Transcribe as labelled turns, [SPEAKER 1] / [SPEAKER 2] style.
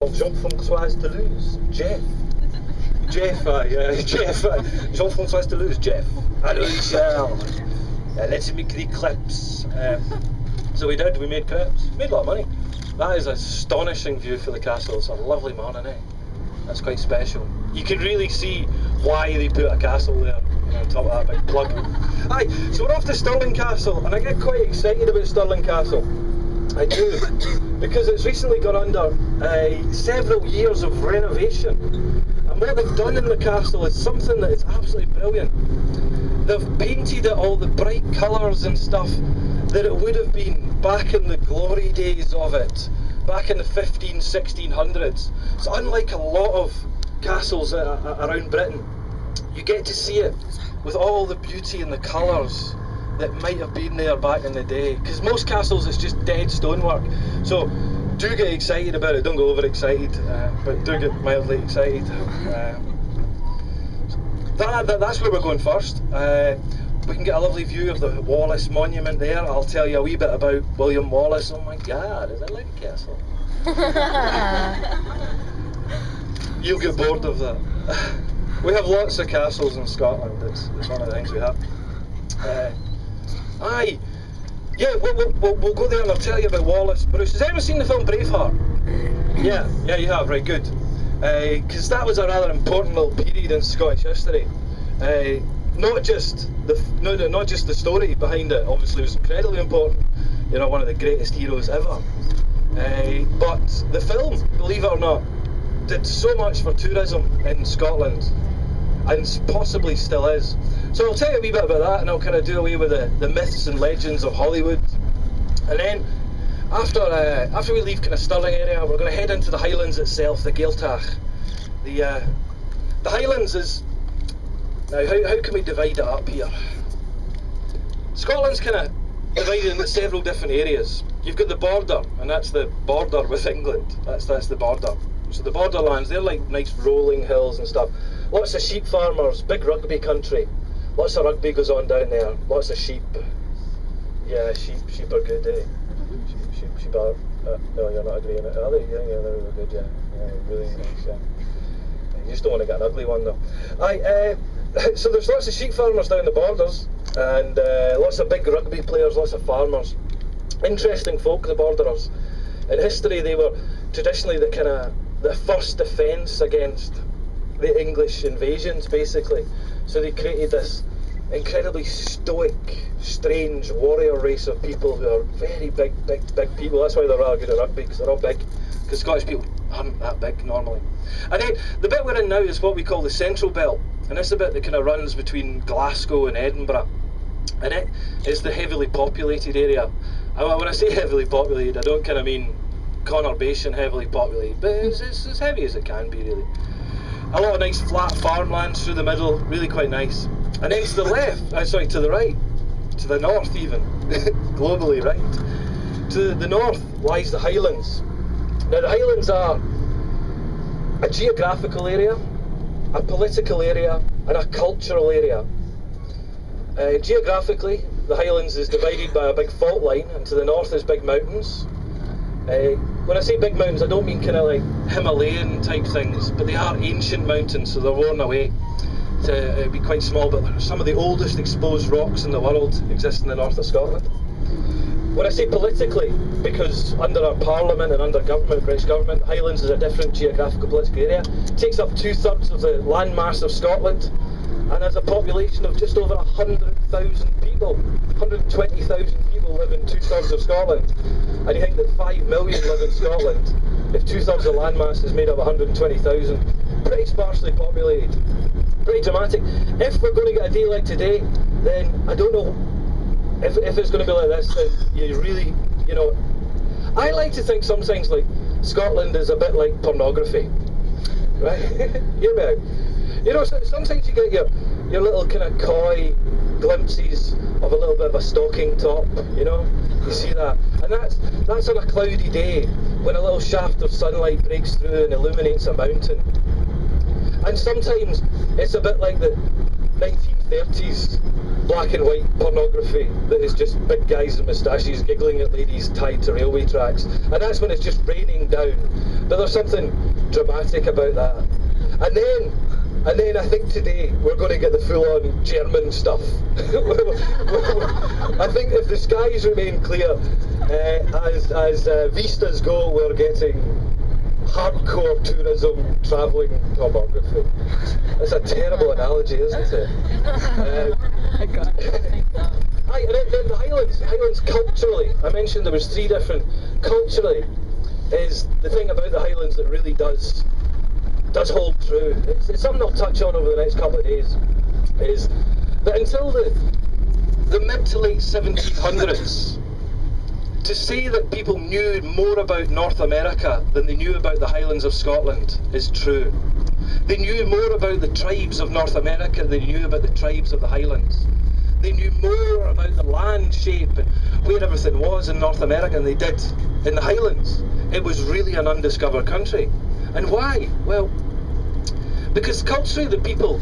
[SPEAKER 1] Jean-François Toulouse, Jeff. Jean-François Toulouse, Jeff. Hello, Charles. Let's make the clips. So we made clips. Made a lot of money. That is an astonishing view for the castle. It's a lovely morning, eh? That's quite special. You can really see why they put a castle there, on top of that big plug. Aye, so we're off to Stirling Castle, and I get quite excited about Stirling Castle. I do, because it's recently gone under several years of renovation, and what they've done in the castle is something that is absolutely brilliant. They've painted it all the bright colours and stuff that it would have been back in the glory days of it, back in the 1600s. So unlike a lot of castles around Britain, you get to see it with all the beauty and the colours that might have been there back in the day, because most castles it's just dead stonework. So do get excited about it, don't go over excited, but do get mildly excited. That's where we're going first. We can get a lovely view of the Wallace Monument there. I'll tell you a wee bit about William Wallace. Oh my god, is that like a castle? You'll get bored of that. We have lots of castles in Scotland, it's one of the things we have. Aye, yeah, we'll go there and I'll tell you about Wallace. Bruce, has anyone seen the film Braveheart? Yeah, you have, right, good. Because that was a rather important little period in Scottish history. Not just the story behind it, obviously was incredibly important, one of the greatest heroes ever. But the film, believe it or not, did so much for tourism in Scotland, and possibly still is. So I'll tell you a wee bit about that, and I'll kind of do away with the myths and legends of Hollywood. And then after we leave kind of Stirling area, we're going to head into the Highlands itself, the Gaeltacht. The Highlands is, now how can we divide it up here? Scotland's kind of divided into several different areas. You've got the border, and that's the border with England. That's the border. So the borderlands, they're like nice rolling hills and stuff. Lots of sheep farmers, big rugby country. Lots of rugby goes on down there. Lots of sheep. Yeah, sheep are good, eh? Sheep are. No, you're not agreeing. Are they? Yeah, they're good. Yeah, really nice. Yeah. You just don't want to get an ugly one though. Aye. So there's lots of sheep farmers down the borders, and lots of big rugby players, lots of farmers. Interesting folk, the borderers. In history, they were traditionally the first defence against the English invasions, basically. So they created this incredibly stoic, strange warrior race of people who are very big people. That's why they're all good at rugby, because they're all big, because Scottish people aren't that big normally. And then the bit we're in now is what we call the Central Belt, and it's the bit that kind of runs between Glasgow and Edinburgh, and it is the heavily populated area. And when I say heavily populated, I don't kind of mean conurbation heavily populated, but it's as heavy as it can be, really. A lot of nice flat farmlands through the middle, really quite nice. And then to the left, to the right, to the north even, globally, right? To the north lies the Highlands. Now the Highlands are a geographical area, a political area, and a cultural area. Geographically, the Highlands is divided by a big fault line, and to the north is big mountains. When I say big mountains, I don't mean kind of like Himalayan type things, but they are ancient mountains, so they're worn away to be quite small, but some of the oldest exposed rocks in the world exist in the north of Scotland. When I say politically, because under our parliament and under government, British government, Highlands is a different geographical political area. It takes up 2/3 of the landmass of Scotland, and has a population of just over 100,000 people. 120,000 people live in 2/3 of Scotland. And you think that 5 million live in Scotland, if 2/3 of the landmass is made up of 120,000, pretty sparsely populated. Pretty dramatic. If we're going to get a day like today, then I don't know if it's going to be like this, then you really, I like to think sometimes like Scotland is a bit like pornography, right? Hear me out. Sometimes you get your little kind of coy glimpses of a little bit of a stocking top, you see that, and that's on a cloudy day when a little shaft of sunlight breaks through and illuminates a mountain. And sometimes it's a bit like the 1930s black and white pornography that is just big guys in moustaches giggling at ladies tied to railway tracks, and that's when it's just raining down. But there's something dramatic about that. And then I think today we're going to get the full-on German stuff. I think if the skies remain clear, as vistas go, we're getting hardcore tourism, travelling pornography. That's a terrible analogy, isn't it? Aye, and then the Highlands culturally, I mentioned there was 3 different. Culturally, is the thing about the Highlands that really does hold true. It's something I'll touch on over the next couple of days, is that until the mid to late 1700s, to say that people knew more about North America than they knew about the Highlands of Scotland is true. They knew more about the tribes of North America than they knew about the tribes of the Highlands. They knew more about the land shape and where everything was in North America than they did in the Highlands. It was really an undiscovered country. And why? Well, because culturally the people